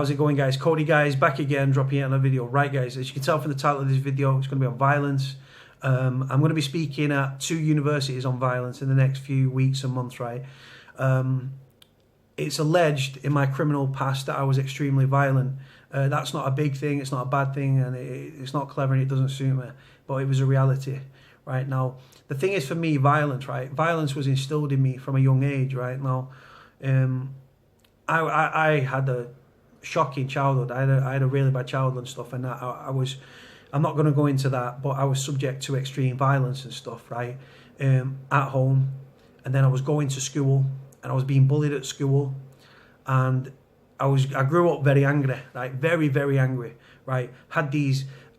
How's it going, guys? Cody, guys, back again, dropping yet another video. Right, guys, as you can tell from the title of this video, it's going to be on violence. I'm going to be speaking at 2 universities on violence in the next few weeks and months, right? It's alleged in my criminal past that I was extremely violent. That's not a big thing, it's not a bad thing, and it's not clever and it doesn't suit me, but it was a reality. Right now, the thing is, for me, violence, right? Violence was instilled in me from a young age, right? Now, I had a shocking childhood. I had a really bad childhood and stuff, and I'm not going to go into that, but I was subject to extreme violence and stuff, right? At home, and then I was going to school, and I was being bullied at school, and I grew up very angry, right? Very, very angry, right?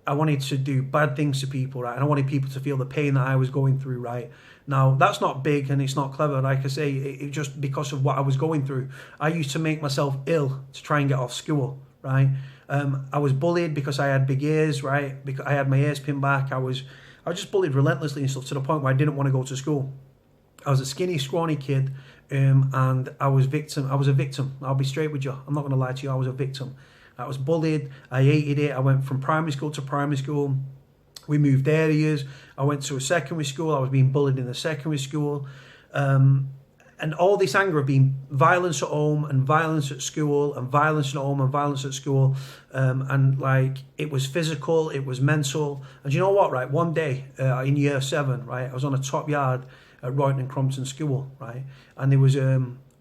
I wanted to do bad things to people, right? And I wanted people to feel the pain that I was going through, right? Now, that's not big and it's not clever. Like I say, it just because of what I was going through. I used to make myself ill to try and get off school, right? I was bullied because I had big ears, right? Because I had my ears pinned back. I was just bullied relentlessly and stuff, to the point where I didn't want to go to school. I was a skinny, scrawny kid, and I was a victim. I'll be straight with you. I'm not going to lie to you. I was a victim. I was bullied. I hated it. I went from primary school to primary school. We moved areas. I went to a secondary school. I was being bullied in the secondary school. And all this anger of being violence at home and violence at school and violence at home and violence at school. And like, it was physical, it was mental. And you know what, right? One day in year 7, right, I was on a top yard at Royton and Crompton School, right? And there was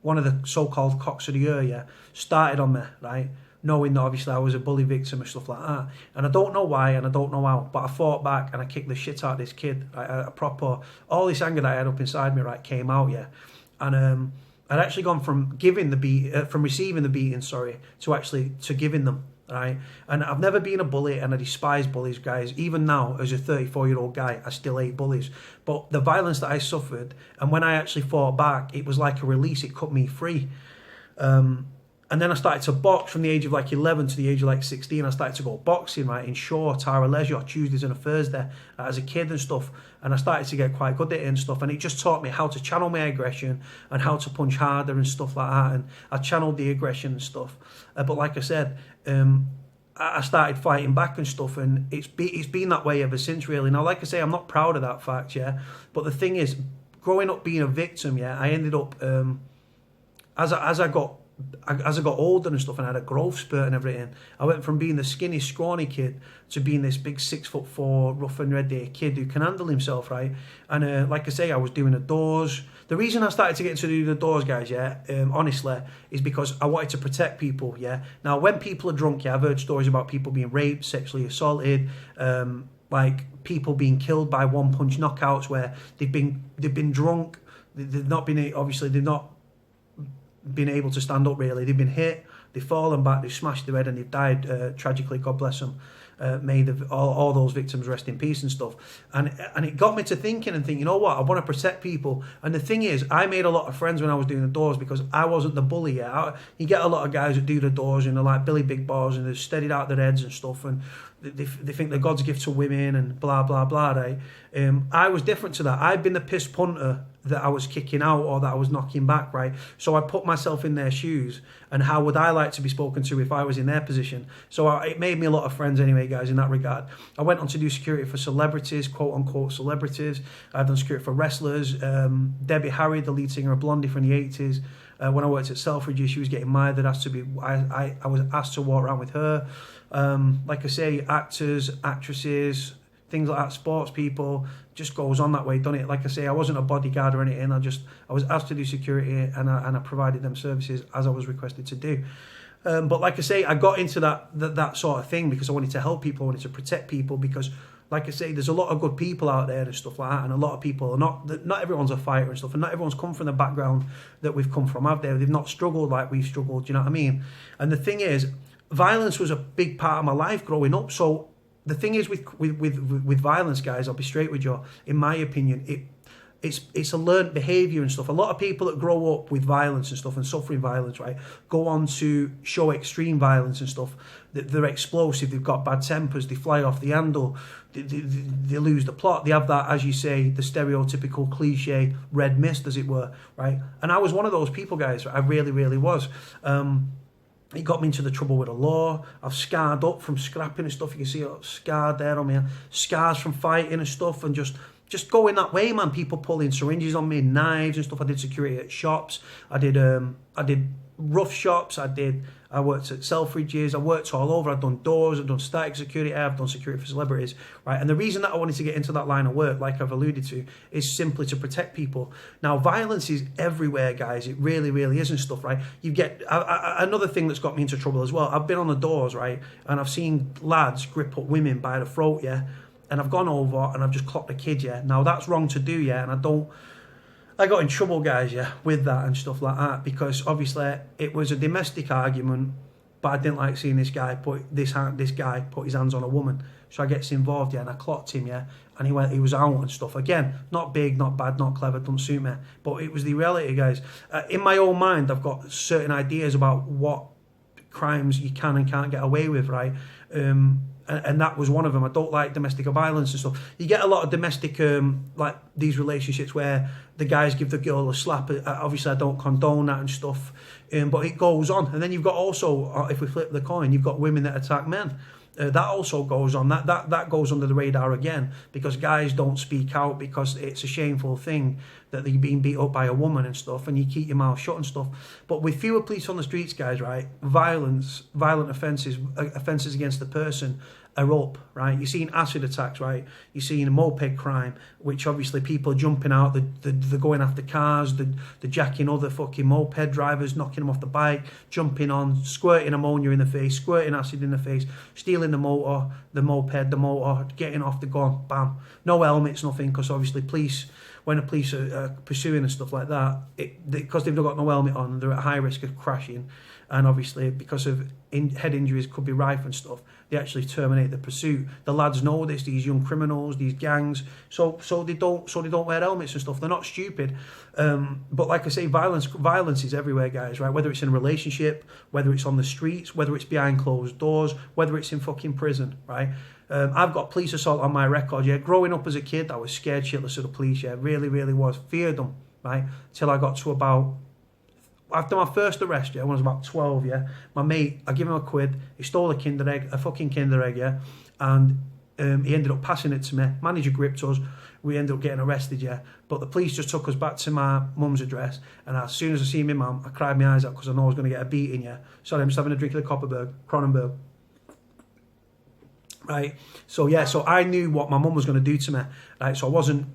one of the so-called cocks of the year, yeah, started on me, right? Knowing that obviously I was a bully victim and stuff like that. And I don't know why and I don't know how, but I fought back and I kicked the shit out of this kid. All this anger that I had up inside me, right, came out, yeah. And I'd actually gone from receiving the beating, to giving them, right? And I've never been a bully, and I despise bullies, guys. Even now, as a 34-year-old guy, I still hate bullies. But the violence that I suffered, and when I actually fought back, it was like a release. It cut me free. And then I started to box from the age of like 11 to the age of like 16. I started to go boxing, right, in Shaw, Tara Leisure, Tuesdays and a Thursday as a kid and stuff. And I started to get quite good at it and stuff. And it just taught me how to channel my aggression and how to punch harder and stuff like that. And I channeled the aggression and stuff. But like I said, I started fighting back and stuff. And it's been that way ever since, really. Now, like I say, I'm not proud of that fact, yeah. But the thing is, growing up being a victim, yeah, I ended up, as I got older and stuff, and I had a growth spurt and everything, I went from being the skinny, scrawny kid to being this big 6'4", rough and ready kid who can handle himself, right? And like I say, I was doing the doors. The reason I started to get into do the doors, guys, yeah, honestly, is because I wanted to protect people, yeah. Now, when people are drunk, yeah, I've heard stories about people being raped, sexually assaulted, like people being killed by one-punch knockouts where they've been drunk, they've not been able to stand up, really. They've been hit, they've fallen back, they've smashed their head, and they've died tragically. God bless them. May all those victims rest in peace and stuff. And it got me to thinking, you know what, I want to protect people. And the thing is, I made a lot of friends when I was doing the doors because I wasn't the bully yet. You get a lot of guys that do the doors and they're like Billy Big Balls and they've steadied out their heads and stuff, and they think they're God's gift to women and blah blah blah, right? I was different to that. I'd been the piss punter that I was kicking out or that I was knocking back, right? So I put myself in their shoes, and how would I like to be spoken to if I was in their position? So it made me a lot of friends anyway, guys, in that regard. I went on to do security for celebrities, quote unquote celebrities. I've done security for wrestlers. Debbie Harry, the lead singer of Blondie from the 80s. When I worked at Selfridges, she was getting married. I was asked to walk around with her. Like I say, actors, actresses, things like that, sports people, just goes on that way, doesn't it? Like I say, I wasn't a bodyguard or anything. I was asked to do security, and I provided them services as I was requested to do. But like I say, I got into that sort of thing because I wanted to help people, I wanted to protect people, because like I say, there's a lot of good people out there and stuff like that, and a lot of people are not everyone's a fighter and stuff, and not everyone's come from the background that we've come from, have they? They've not struggled like we've struggled, do you know what I mean? And the thing is, violence was a big part of my life growing up. So the thing is with violence, guys, I'll be straight with you, in my opinion, it's a learned behaviour and stuff. A lot of people that grow up with violence and stuff and suffering violence, right, go on to show extreme violence and stuff. They're explosive, they've got bad tempers, they fly off the handle, they lose the plot, they have that, as you say, the stereotypical cliche red mist, as it were, right? And I was one of those people, guys. I really, really was. It got me into the trouble with the law. I've scarred up from scrapping and stuff. You can see it scarred there on me. Scars from fighting and stuff, and just going that way, man. People pulling syringes on me, knives and stuff. I did security at shops. I did rough shops. I worked at Selfridges. I worked all over. I've done doors. I've done static security. I've done security for celebrities, right? And the reason that I wanted to get into that line of work, like I've alluded to, is simply to protect people. Now, violence is everywhere, guys. It really, really is and stuff, right? You get another thing that's got me into trouble as well. I've been on the doors, right, and I've seen lads grip up women by the throat, yeah, and I've gone over and I've just clocked a kid, yeah. Now that's wrong to do, yeah, and I got in trouble, guys, yeah, with that and stuff like that, because obviously it was a domestic argument, but I didn't like seeing this guy put his hands on a woman. So I gets involved, yeah, and I clocked him, yeah, and he was out and stuff. Again, not big, not bad, not clever, don't suit me, but it was the reality, guys. In my own mind, I've got certain ideas about what crimes you can and can't get away with, right? And that was one of them. I don't like domestic violence and stuff. You get a lot of domestic, like these relationships where the guys give the girl a slap. Obviously, I don't condone that and stuff, but it goes on. And then you've got also, if we flip the coin, you've got women that attack men. That also goes on. That goes under the radar again, because guys don't speak out because it's a shameful thing that they're being beat up by a woman and stuff, and you keep your mouth shut and stuff. But with fewer police on the streets, guys, right, violent offences against the person are up, right? You're seeing acid attacks, right? You're seeing a moped crime, which obviously people are jumping out, they're going after cars, they're jacking other fucking moped drivers, knocking them off the bike, jumping on, squirting ammonia in the face, squirting acid in the face, stealing the motor, the motor, getting off the gun, bam. No helmets, nothing, because obviously when the police are pursuing and stuff like that, because they've not got no helmet on, they're at high risk of crashing, and obviously because of head injuries could be rife and stuff, they actually terminate the pursuit. The lads know this, these young criminals, these gangs, so they don't wear helmets and stuff. They're not stupid, but like I say, violence is everywhere, guys, right? Whether it's in a relationship, whether it's on the streets, whether it's behind closed doors, whether it's in fucking prison, right? I've got police assault on my record, yeah. Growing up as a kid, I was scared shitless of the police, yeah. Really, really was. Feared them, right? Till I got to about, after my first arrest, yeah, when I was about 12, yeah, my mate, I give him a quid, he stole a fucking Kinder Egg, yeah, and he ended up passing it to me. Manager gripped us, we ended up getting arrested, yeah, but the police just took us back to my mum's address, and as soon as I seen my mum, I cried my eyes out because I know I was going to get a beating, yeah. Sorry, I'm just having a drink of the Cronenberg. Right, so yeah, so I knew what my mum was going to do to me, right, so I wasn't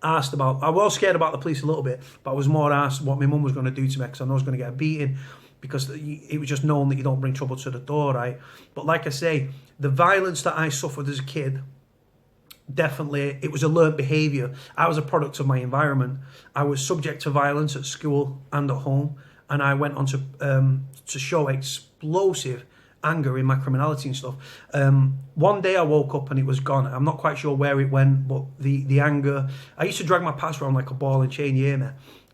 asked about, I was scared about the police a little bit, but I was more asked what my mum was going to do to me, because I know I was going to get a beating, because it was just known that you don't bring trouble to the door, right? But like I say, the violence that I suffered as a kid, definitely, it was a learned behaviour. I was a product of my environment. I was subject to violence at school and at home, and I went on to show explosive anger in my criminality and stuff. One day I woke up and it was gone. I'm not quite sure where it went, but the anger, I used to drag my past around like a ball and chain, you hear me?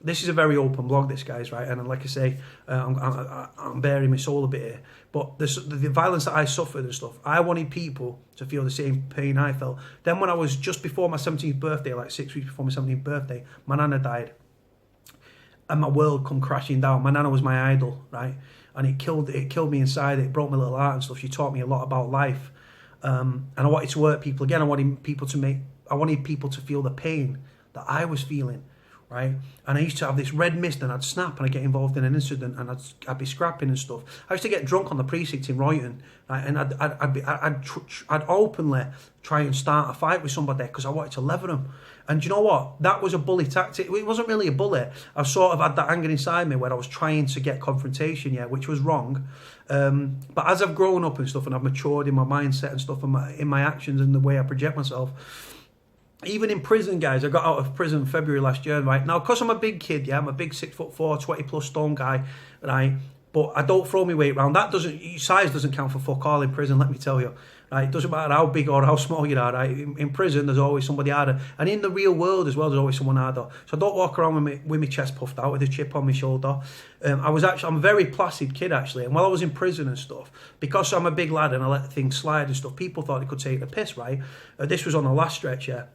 This is a very open blog, this, guys, right? And like I say, I'm bearing my soul a bit here, but the violence that I suffered and stuff, I wanted people to feel the same pain I felt. Then when I was just before my 17th birthday, like 6 weeks before my 17th birthday, my nana died and my world come crashing down. My nana was my idol, right? And it killed me inside. It broke my little heart and stuff. She taught me a lot about life, and I wanted to hurt people again. I wanted people to feel the pain that I was feeling, right? And I used to have this red mist, and I'd snap, and I'd get involved in an incident, and I'd be scrapping and stuff. I used to get drunk on the precinct in Royton, right? And I'd openly try and start a fight with somebody because I wanted to lever them. And do you know what? That was a bully tactic. It wasn't really a bully. I sort of had that anger inside me where I was trying to get confrontation, yeah, which was wrong. But as I've grown up and stuff, and I've matured in my mindset and stuff, and in my actions and the way I project myself, even in prison, guys, I got out of prison in February last year, right? Now, because I'm a big kid, yeah, I'm a big 6'4", 20+ stone guy, right? But I don't throw my weight around. Size doesn't count for fuck all in prison, let me tell you. Right? It doesn't matter how big or how small you are, right? In prison, there's always somebody harder. And in the real world as well, there's always someone harder. So I don't walk around with my chest puffed out with a chip on my shoulder. I'm a very placid kid, actually. And while I was in prison and stuff, because I'm a big lad and I let things slide and stuff, people thought they could take the piss, right? This was on the last stretch, yeah.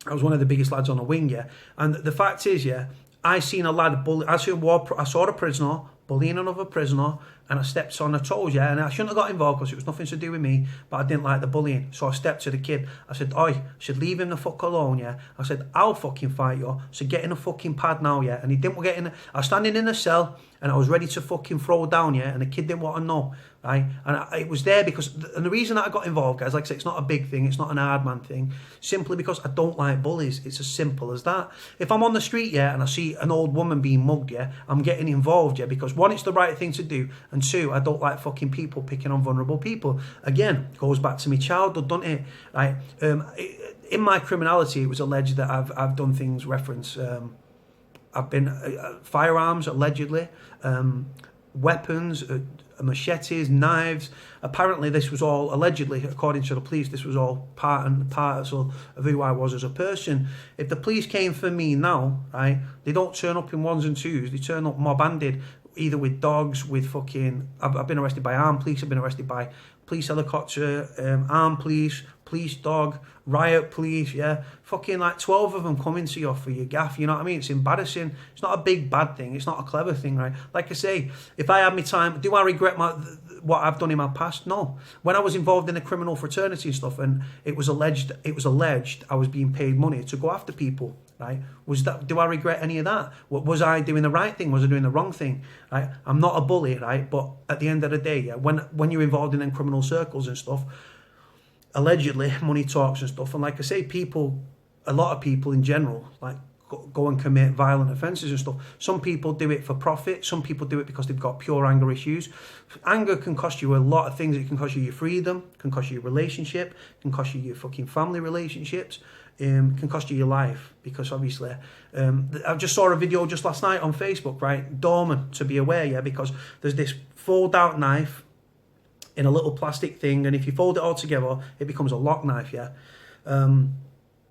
I was one of the biggest lads on the wing, yeah. And the fact is, yeah, I seen a lad bully. I saw a prisoner bullying another prisoner, and I stepped on her toes, yeah, and I shouldn't have got involved because it was nothing to do with me, but I didn't like the bullying. So I stepped to the kid. I said, oi, I should leave him the fuck alone, yeah. I said, I'll fucking fight you, so get in a fucking pad now, yeah. And he didn't get in. I was standing in a cell, and I was ready to fucking throw down, yeah, and the kid didn't want to know, right? And it was there because, and the reason that I got involved, guys, like I said, it's not a big thing, it's not an hard man thing, simply because I don't like bullies. It's as simple as that. If I'm on the street, yeah, and I see an old woman being mugged, yeah, I'm getting involved, yeah, because one, it's the right thing to do, and two, I don't like fucking people picking on vulnerable people. Again, goes back to my childhood, doesn't it? Right? In my criminality, it was alleged that I've done things reference. I've been firearms allegedly, weapons, machetes, knives. Apparently, this was all allegedly, according to the police, this was all part and parcel of who I was as a person. If the police came for me now, right, they don't turn up in ones and twos. They turn up mob-handed, either with dogs, with fucking. I've been arrested by armed police. I've been arrested by police helicopter, armed police, police dog, riot police, yeah. Fucking like 12 of them coming to you for your gaff, you know what I mean? It's embarrassing. It's not a big bad thing. It's not a clever thing, right? Like I say, if I had my time, do I regret what I've done in my past? No. When I was involved in a criminal fraternity and stuff, and it was alleged I was being paid money to go after people, right? Do I regret any of that? Was I doing the right thing? Was I doing the wrong thing? Right? I'm not a bully, right? But at the end of the day, yeah, when you're involved in them criminal circles and stuff, allegedly money talks and stuff, and like I say, a lot of people in general, like go and commit violent offences and stuff. Some people do it for profit, some people do it because they've got pure anger issues. Anger can cost you a lot of things. It can cost you your freedom, can cost you your relationship, can cost you your fucking family relationships, can cost you your life, because obviously I just saw a video just last night on Facebook, right? Dorman, to be aware, yeah, because there's this fold out knife in a little plastic thing, and if you fold it all together, it becomes a lock knife, yeah.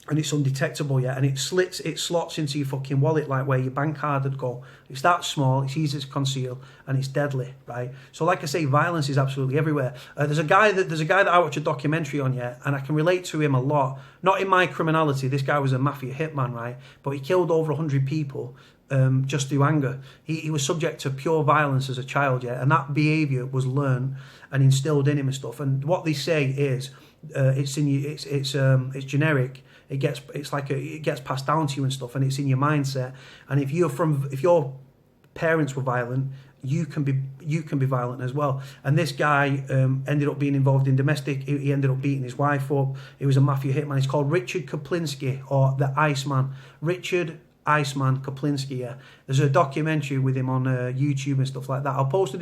And it's undetectable, yeah, and it slots into your fucking wallet like where your bank card would go. It's that small, it's easy to conceal, and it's deadly, right? So like I say, violence is absolutely everywhere. There's a guy that I watch a documentary on, yeah, and I can relate to him a lot. Not in my criminality, this guy was a mafia hitman, right? But he killed over 100 people just through anger. He was subject to pure violence as a child, yeah, and that behaviour was learned and instilled in him and stuff. And what they say is, it's generic. It gets passed down to you and stuff, and it's in your mindset. And if your parents were violent, you can be violent as well. And this guy ended up being involved in domestic. He ended up beating his wife up. He was a mafia hitman. He's called Richard Kaplinski, or the Iceman. Richard Iceman Kaplinski, yeah. There's a documentary with him on YouTube and stuff like that. I'll post the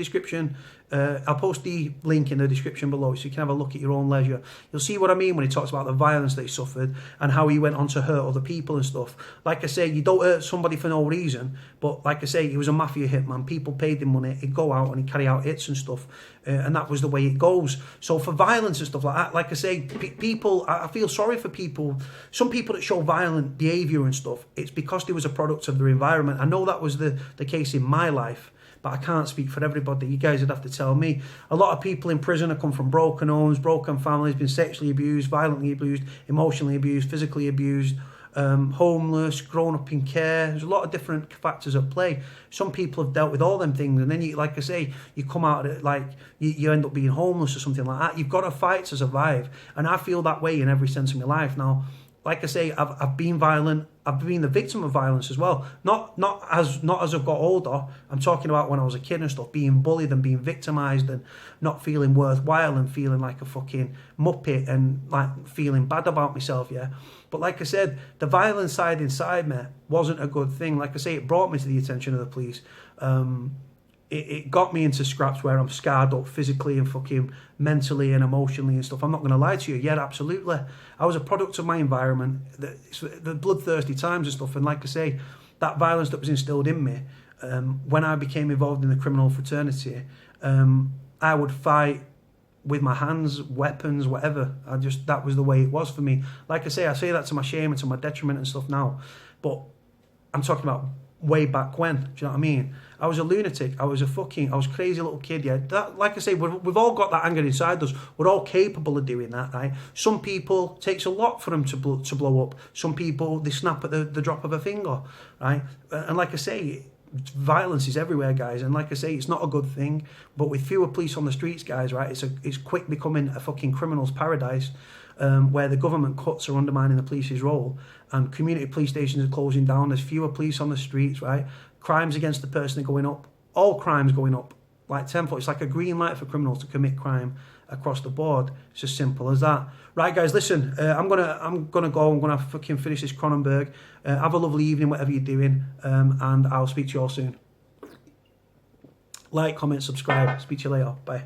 link in the description below, so you can have a look at your own leisure. You'll see what I mean when he talks about the violence that he suffered and how he went on to hurt other people and stuff. Like I say, you don't hurt somebody for no reason, but like I say, he was a mafia hitman. People paid him money. He'd go out and he'd carry out hits and stuff, and that was the way it goes. So for violence and stuff like that, like I say, people, I feel sorry for people. Some people that show violent behaviour and stuff, it's because they was a product of their environment. I know that was the case in my life, but I can't speak for everybody. You guys would have to tell me. A lot of people in prison have come from broken homes, broken families, been sexually abused, violently abused, emotionally abused, physically abused, homeless, grown up in care. There's a lot of different factors at play. Some people have dealt with all them things, and then you, like I say, you come out of it like you end up being homeless or something like that. You've got to fight to survive, and I feel that way in every sense of my life now. Like I say, I've been violent. I've been the victim of violence as well. Not as I've got older. I'm talking about when I was a kid and stuff, being bullied and being victimised and not feeling worthwhile and feeling like a fucking muppet and like feeling bad about myself, yeah. But like I said, the violent side inside me wasn't a good thing. Like I say, it brought me to the attention of the police. It got me into scraps where I'm scarred up physically and fucking mentally and emotionally and stuff. I'm not going to lie to you. Yeah, absolutely. I was a product of my environment, the bloodthirsty times and stuff. And like I say, that violence that was instilled in me, when I became involved in the criminal fraternity, I would fight with my hands, weapons, whatever. That was the way it was for me. Like I say that to my shame and to my detriment and stuff now. But I'm talking about way back when, do you know what I mean? I was a lunatic. I was a crazy little kid, yeah. Like I say, we've all got that anger inside us. We're all capable of doing that, right? Some people, it takes a lot for them to blow up. Some people, they snap at the drop of a finger, right? And like I say, violence is everywhere, guys, and like I say, it's not a good thing. But with fewer police on the streets, guys, right, it's quick becoming a fucking criminal's paradise, where the government cuts are undermining the police's role, and community police stations are closing down. There's fewer police on the streets, right? Crimes against the person are going up. All crimes going up like tenfold. It's like a green light for criminals to commit crime across the board. It's as simple as that. Right, guys, listen, I'm gonna go. I'm gonna fucking finish this Cronenberg. Have a lovely evening, whatever you're doing, and I'll speak to you all soon. Like, comment, subscribe. Speak to you later. Bye.